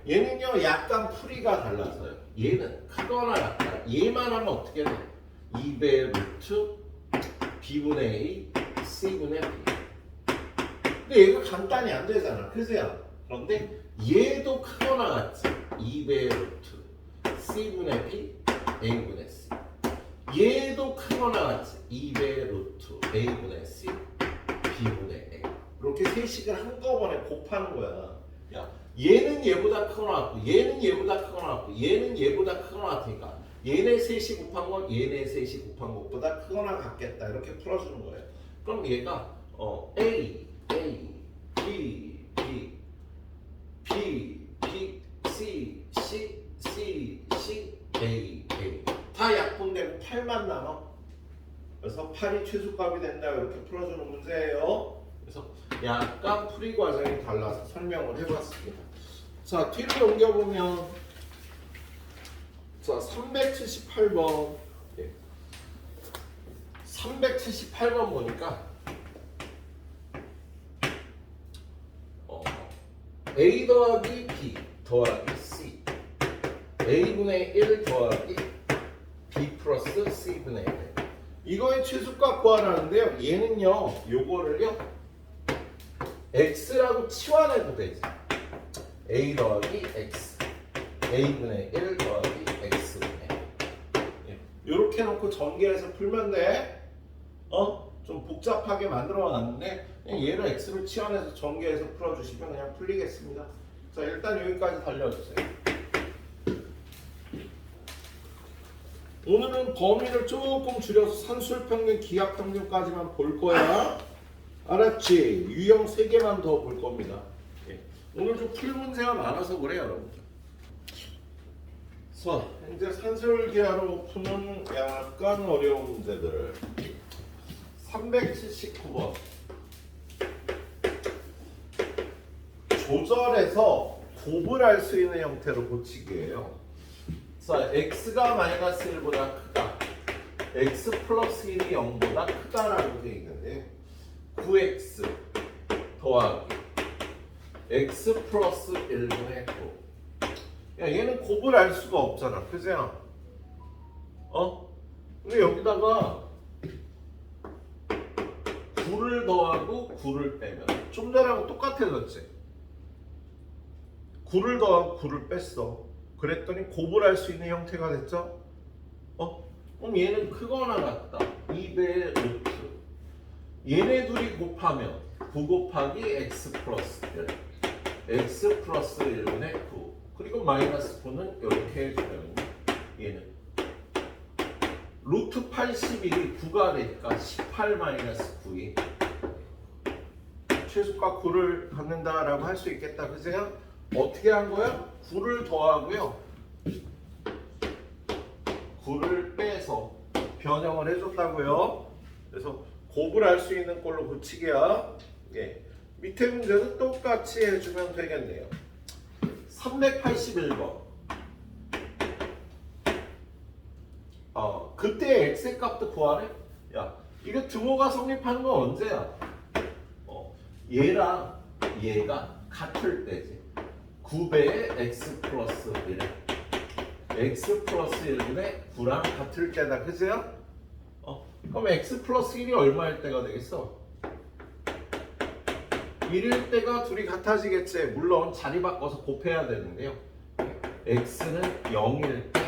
얘는요 약간 풀이가 달라서요. 얘는 크거나 같다. 얘만 하면 어떻게 돼? 2배 루트 b분의 a c분의 b. 근데 얘가 간단히 안 되잖아. 그죠? 그런데 얘도 크거나 같지. 2배 루트 c분의 b a분의 c. 얘도 크거나 같이 2배 루트 a분의 c b분의 a. 이렇게 세 식을 한꺼번에 곱하는 거야. 야, 얘는 얘보다 크거나 같고 얘는 얘보다 크거나 같고 얘는 얘보다 크거나 같으니까 얘네 셋이 곱한 건 얘네 셋이 곱한 것보다 크거나 같겠다. 이렇게 풀어주는 거예요. 그럼 얘가 a, b, b, b, b, c, c, c, c, a, a. 다 약분되고 8만 남아. 그래서 8이 최소값이 된다. 이렇게 풀어주는 문제예요. 그래서 약간 풀이 과정이 달라서 설명을 해봤습니다. 자, 뒤로 옮겨보면 자, 378번 378번 보니까 A 더하기 B 더하기 C A분의 1 더하기 B 플러스 C분의 1. 이거의 최소값 구하라는데요. 얘는요, 요거를요, X라고 치환해도 되지. A 더하기 X, A분의 1 더하기 X분의 1. 요렇게 놓고 전개해서 풀면 돼. 좀 복잡하게 만들어 놨는데, 얘를 X로 치환해서 전개해서 풀어주시면 그냥 풀리겠습니다. 자, 일단 여기까지 달려주세요. 오늘은 범위를 조금 줄여서 산술평균, 기하평균까지만 볼 거야. 알았지? 유형 3개만 더 볼 겁니다. 오늘 좀 풀 문제가 많아서 그래요, 여러분들. 자, 이제 산술기하로 푸는 약간 어려운 문제들. 379번. 조절해서 곱을 할 수 있는 형태로 고치기예요. 자, x가 마이너스 1보다 크다. x 플러스 1이 0보다 크다라고 되어 있는데 9x 더하기 x 플러스 1분의 9. 야, 얘는 곱을 알 수가 없잖아. 그죠? 근데 여기다가 9를 더하고 9를 빼면 좀 전하고 똑같아졌지? 9를 더하고 9를 뺐어. 그랬더니 곱을 할 수 있는 형태가 됐죠? 그럼 얘는 크거나 같다. 2배 루트. 얘네 둘이 곱하면 9 곱하기 x 플러스 1. x 플러스 1분의 9. 그리고 마이너스 9는 이렇게 해주면 얘는 루트 81이 9가 되니까 18 마이너스 9이 최소값 9를 갖는다라고 할 수 있겠다. 그죠? 어떻게 한 거야? 9를 더하고요. 9를 빼서 변형을 해줬다고요. 그래서 곱을 할 수 있는 걸로 고치기야. 밑에 문제도 똑같이 해주면 되겠네요. 381번. 그때 x의 값도 구하래? 야, 이거 등호가 성립하는 건 언제야? 얘랑 얘가 같을 때지. 9배의 x 플러스 1. x 플러스 1분의 9랑 같을 때다. 그죠? 그럼 x 플러스 1이 얼마일 때가 되겠어? 1일 때가 둘이 같아지겠지. 물론 자리 바꿔서 곱해야 되는데요. x는 0일 때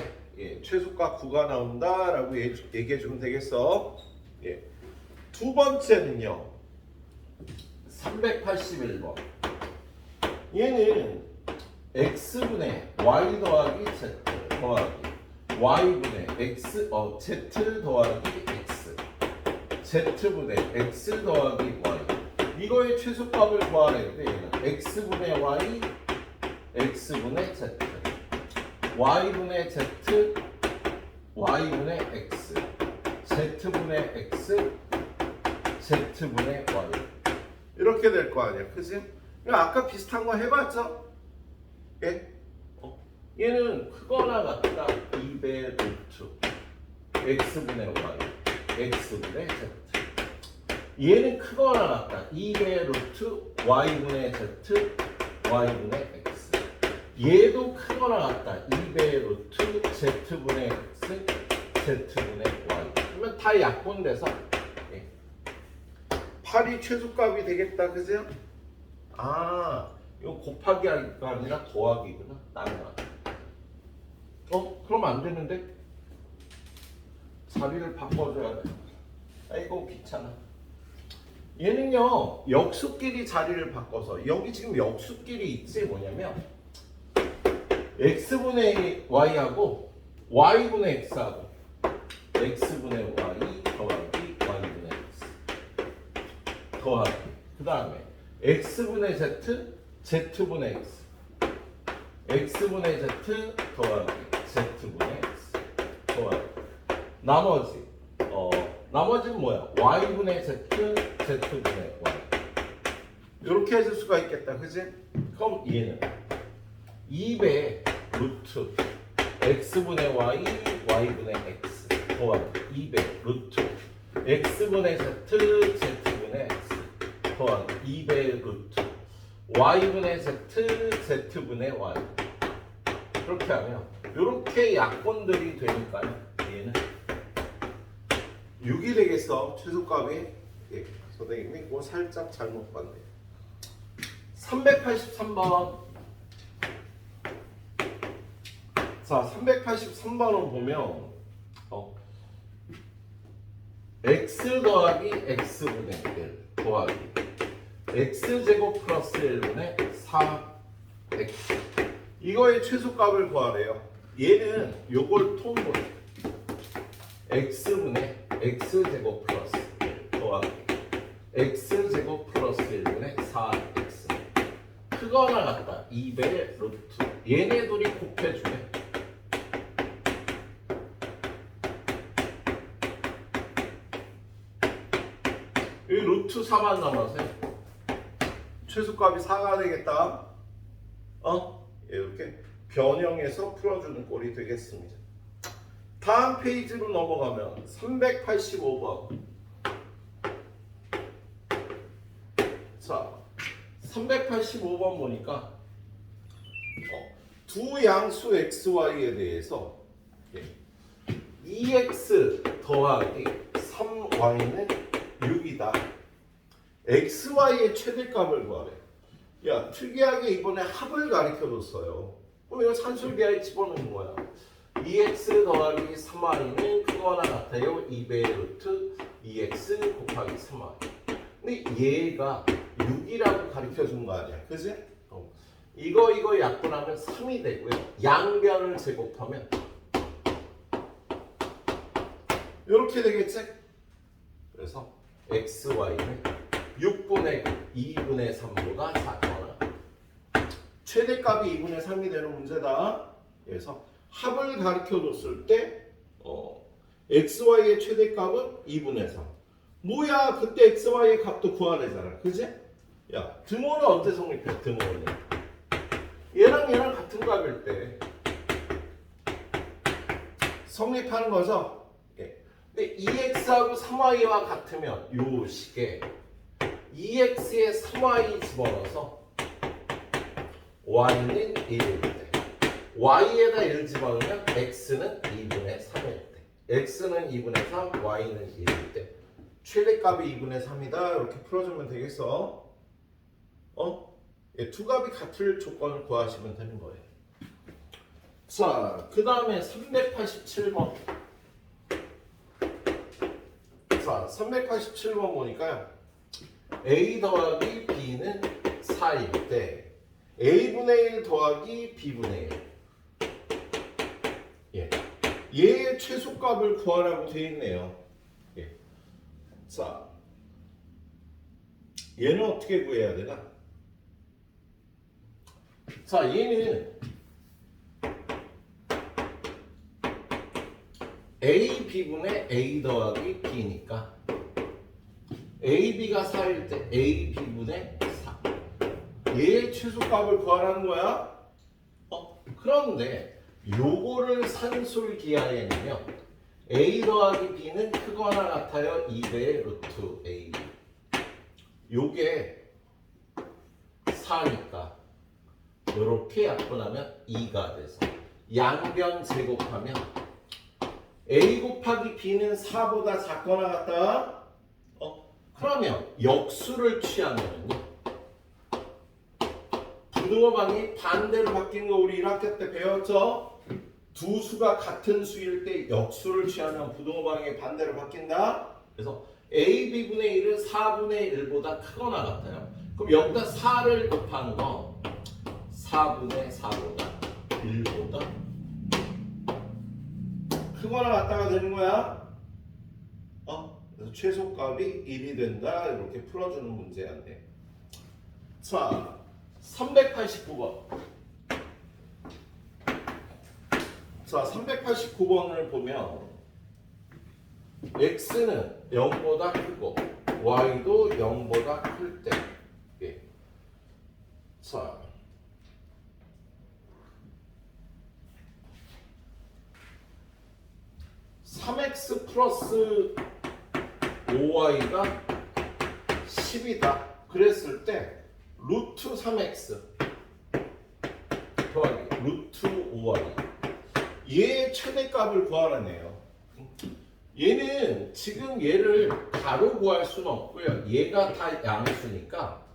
최소값 9가 나온다라고 얘기해 주면 되겠어. 두 번째는요. 381번. 얘는 x분의 y 더하기 z 더하기 y분의 x z 더하기 x z분의 x 더하기 y. 이거의 최소값을 구하래는데 얘는 x분의 y x분의 z y분의 z y분의 x z분의 x z분의 y 이렇게 될 거 아니야. 그치? 아까 비슷한 거 해봤죠? 얘는 크거나 같다. 2배 루트 x분의 y x분의 z. 얘는 크거나 같다. 2배의 루트 y분의 z y분의 x. 얘도 크거나 같다. 2배의 루트 z분의 x z분의 y. 그러면 다 약분돼서 8이 최소값이 되겠다. 그죠? 아, 이거 곱하기가 아니라 더하기구나. 나누나. 그럼 안 되는데? 자리를 바꿔줘야 돼. 아이고 귀찮아. 얘는요 역수끼리 자리를 바꿔서 여기 지금 역수끼리 있지 뭐냐면 x분의 y하고 y분의 x하고 x분의 y 더하기 y분의 x 더하기 그 다음에 x분의 z z분의 x x분의 z 더하기 z분의 x 더하기 나머지는 뭐야? y분의 z, z분의 y. 이렇게 해줄 수가 있겠다. 그지? 그럼 얘는 2배 루트 x분의 y, y분의 x 더하기 2배 루트 x분의 z, z분의 x 더하기 2배 루트 y분의 z, z분의 y. 그렇게 하면 이렇게 약분들이 되니까요. 얘는 6이 되겠어. 최소값이. 선생님이 이거 살짝 잘못 봤네. 383번. 자, 383번을 보면 x 더하기 x분의 1 더하기 x제곱 플러스 1분의 4x. 이거의 최소값을 구하래요. 얘는 요걸 통분해. x분의 x제곱 플러스 1 더하기 x제곱 플러스 1분의 4x 크거나 같다. 2배의 루트. 얘네 둘이 곱해주네. 이 루트 4만 남아서요. 최소값이 4가 되겠다. 이렇게 변형해서 풀어주는 꼴이 되겠습니다. 다음 페이지로 넘어가면 385번. 자, 385번 보니까 두 양수 xy에 대해서 2x 더하기 3y는 6이다. xy의 최대값을 구하래. 야, 특이하게 이번에 합을 가르쳐줬어요. 그럼 이거 산술기하에 집어넣는 거야. 2x 더하기 3y는 그거나 같아요. 2배의 루트 2x 곱하기 3y. 근데 얘가 6이라고 가르쳐준 거 아니야. 그지? 이거 약분하면 3이 되고요. 양변을 제곱하면 이렇게 되겠지? 그래서 xy는 6분의 2분의 3보다 작거나 최대값이 2분의 3이 되는 문제다. 그래서 합을 가르쳐줬을 때 xy의 최대값은 2분의 3. 뭐야? 그때 xy의 값도 구하래잖아. 그지? 야, 등호는 언제 성립해? 등호는 얘랑 같은 값일 때 성립하는 거죠. 근데 2x하고 3y와 같으면 요 식에 2x에 3y 집어넣어서 y는 1일 때 y에다 1 집어넣으면 x는 2분의 3일 때 x는 2분의 3, y는 1일 때 최대값이 2분의 3이다. 이렇게 풀어주면 되겠어. 두 값이 같을 조건을 구하시면 되는 거예요. 자, 그 다음에 387번. 자, 387번 보니까요. a 더하기 b는 4일 때 a분의 1 더하기 b분의 1. 얘의 최소값을 구하라고 되어 있네요. 자, 얘는 어떻게 구해야 되나? 자, 얘는 a, b분의 a 더하기 b니까 a, b가 4일 때 a, b분의 4. 얘의 최소값을 구하라는 거야? 그런데 요거를 산술기하에 넣으면 a 더하기 b는 크거나 같아요. 2배의 루트 a. 요게 4니까 이렇게 약분하면 2가 돼서 양변 제곱하면 A 곱하기 B는 4보다 작거나 같다. 그러면 역수를 취하면요. 부등호방이 반대로 바뀐 거 우리 1학기 때 배웠죠? 두 수가 같은 수일 때 역수를 취하면 부등호방이 반대로 바뀐다. 그래서 A, B분의 1은 4분의 1보다 크거나 같아요. 그럼 여기다 4를 곱하는 거 4분의 4보다 1보다 크거나 같다가 되는 거야. 그래서 최소값이 1이 된다. 이렇게 풀어주는 문제였네. 자, 389번. 자, 389번을 보면 x는 0보다 크고 y도 0보다 클 때. 예. 자, (3x) 플러스 5y가 10이다. 그랬을 때 루트 3x 더하기 루트 5y 얘의 최대값을 구하라네요. 얘는 지금 얘를 가로 구할 수는 없고요. 얘가 다 양수니까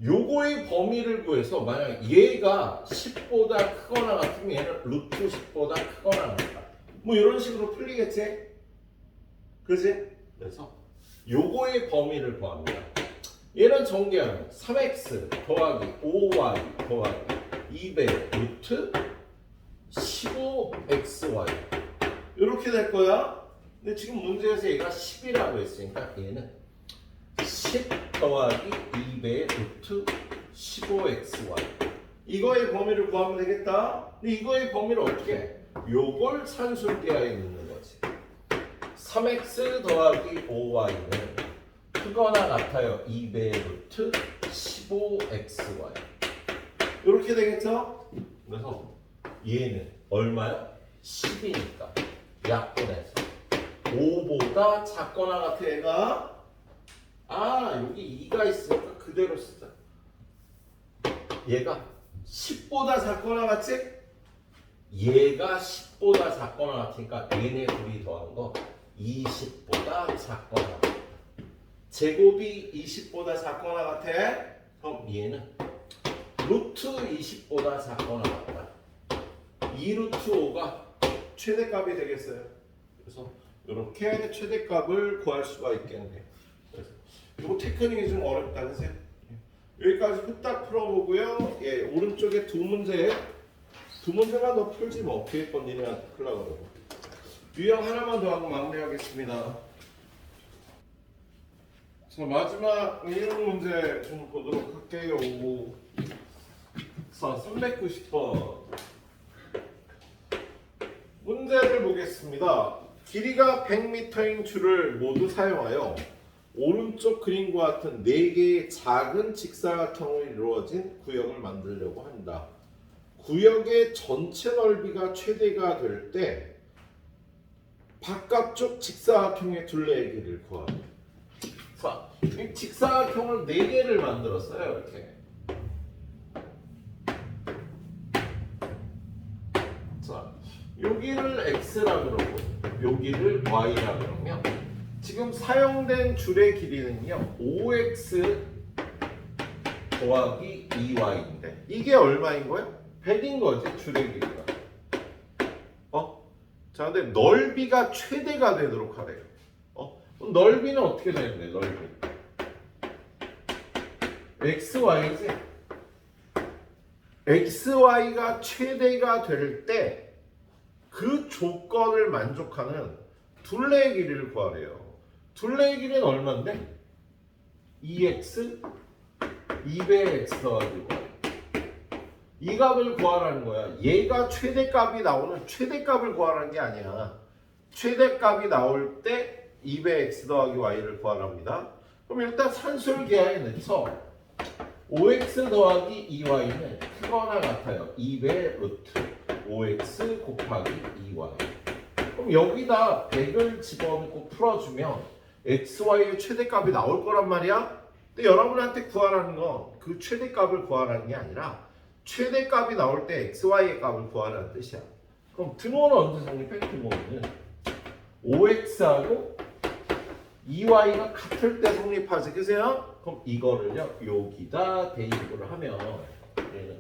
요거의 범위를 구해서 만약 얘가 10보다 크거나 같으면 얘는 루트 10보다 크거나 같다. 뭐 이런 식으로 풀리겠지? 그지? 그래서 요거의 범위를 구합니다. 얘는 정리하면 3x 더하기 5y 더하기 2배 루트 15xy 이렇게 될 거야. 근데 지금 문제에서 얘가 10이라고 했으니까 얘는 10 더하기 2배 루트 15xy 이거의 범위를 구하면 되겠다. 근데 이거의 범위를 어떻게 해? 요걸 산술계하에 넣는 거지. 3x 더하기 5y는 크거나 같아요. 2배 루트 15xy 이렇게 되겠죠? 그래서 얘는 얼마야? 10이니까 약분해서 5보다 작거나 같아 얘가. 여기 2가 있으니까 그대로 쓰자. 얘가 10보다 작거나 같지? 얘가 10보다 작거나 같으니까 얘네 둘이 더한 거 20보다 작거나 같아. 제곱이 20보다 작거나 같아. 그럼 얘는 루트 20보다 작거나 같다. 2루트 5가 최대값이 되겠어요. 그래서 이렇게 최대값을 구할 수가 있겠네. 그래서 이거 테크닉이 좀 어렵다, 그죠? 여기까지 후딱 풀어보고요. 예, 오른쪽에 두 문제만 더 풀지 뭐 기획권 니네한테 풀라고 그러고. 유형 하나만 더 하고 마무리하겠습니다. 자, 마지막 유형 문제 좀 보도록 할게요. 자, 390번 문제를 보겠습니다. 길이가 100m인 줄을 모두 사용하여 오른쪽 그림과 같은 4개의 작은 직사각형으로 이루어진 구역을 만들려고 한다. 구역의 전체 넓이가 최대가 될 때 바깥쪽 직사각형의 둘레의 길이를 구하라. 자, 이 직사각형을 4개를 만들었어요. 이렇게. 자, 여기를 x라 그러고 여기를 y라 그러면 지금 사용된 줄의 길이는요 5x 더하기 2y인데 이게 얼마인 거예요? 100인 거지 줄의 길이가. 자, 근데 넓이가 최대가 되도록 하래요. 그럼 넓이는 어떻게 되는데 넓이? xy지. xy가 최대가 될 때 그 조건을 만족하는 둘레의 길이를 구하래요. 둘레의 길이는 얼마인데? 2x 2배 x 더하기 y 이 값을 구하라는 거야. 얘가 최대값이 나오는 최대값을 구하라는 게 아니야. 최대값이 나올 때 2배 x 더하기 y를 구하랍니다. 그럼 일단 산술계하에 넣죠. 5x 더하기 2y는 크거나 같아요. 2배 루트 5x 곱하기 2y 그럼 여기다 100을 집어넣고 풀어주면 xy의 최대값이 나올 거란 말이야. 근데 여러분한테 구하라는 건 그 최대값을 구하라는 게 아니라 최대값이 나올 때 xy의 값을 구하라는 뜻이야. 그럼 등호는 언제 성립해? 등호는 5x하고 2y가 같을 때 성립하지, 그세요? 그럼 이거를요 여기다 대입을 하면 얘는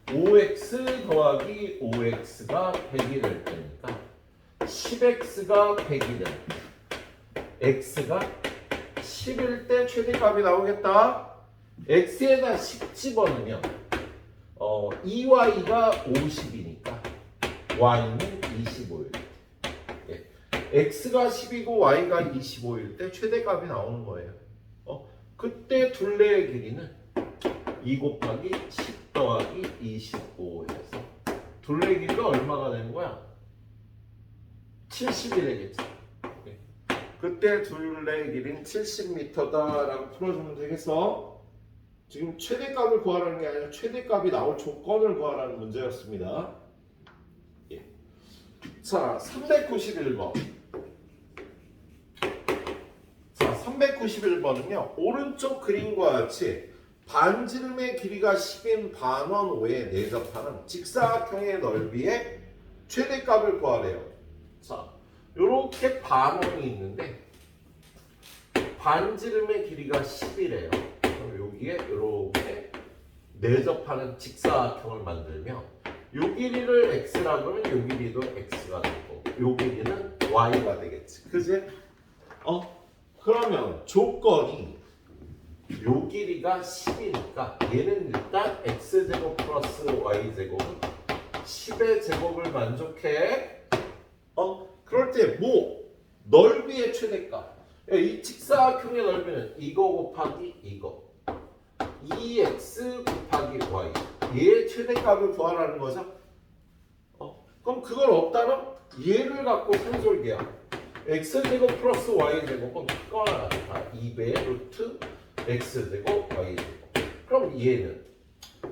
5x 더하기 5x가 100이 될 테니까 10x가 100이 될 x가 10일 때 최대값이 나오겠다. x에다 10 집어넣으면 2y가 50이니까 y는 25일 때 x가 10이고 y가 25일 때 최대값이 나오는 거예요. 그때 둘레의 길이는 2 곱하기 10 더하기 25에서 둘레 길이가 얼마가 되는 거야? 70이 되겠지. 그때 둘레 길이는 70m다 라고 풀어주면 되겠어. 지금 최대값을 구하라는 게 아니라 최대값이 나올 조건을 구하라는 문제였습니다. 자, 391번. 자, 391번은요 오른쪽 그림과 같이 반지름의 길이가 10인 반원오에 내접하는 직사각형의 넓이의 최대값을 구하래요. 자, 요렇게 반원이 있는데 반지름의 길이가 10이래요. 그럼 여기에 이렇게 내접하는 직사각형을 만들면 요 길이를 x라 그러면 요 길이도 x가 되고 요 길이는 y가 되겠지. 그지? 그러면 조건이 요 길이가 10이니까 얘는 일단 x제곱 플러스 y제곱은 10의 제곱을 만족해. 그럴 때 뭐 넓이의 최대값. 이 직사각형의 넓이는 이거 곱하기 이거 2x 곱하기 y 얘의 최대값을 구하라는 거죠. 그럼 그걸 없다면 얘를 갖고 산술계야. x제곱 플러스 y제곱은 그거나 같아. 2배의 루트 x제곱 y제곱. 그럼 얘는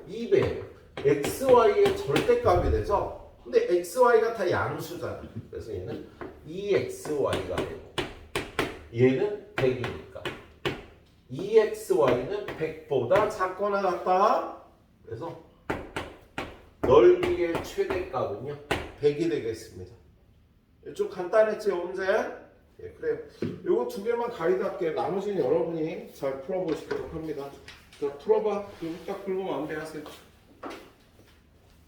2배 xy의 절대값이 되죠. 근데 xy가 다 양수잖아. 그래서 얘는 2xy가 되고 얘는 100이니까 2xy는 100보다 작거나 같다. 그래서 넓이의 최대값은요 100이 되겠습니다. 좀 간단했지 문제? 그래요. 요거 두 개만 가이드 할게요. 나머지는 여러분이 잘 풀어보시도록 합니다. 자, 풀어봐. 이거 딱 풀고 마무리하세요.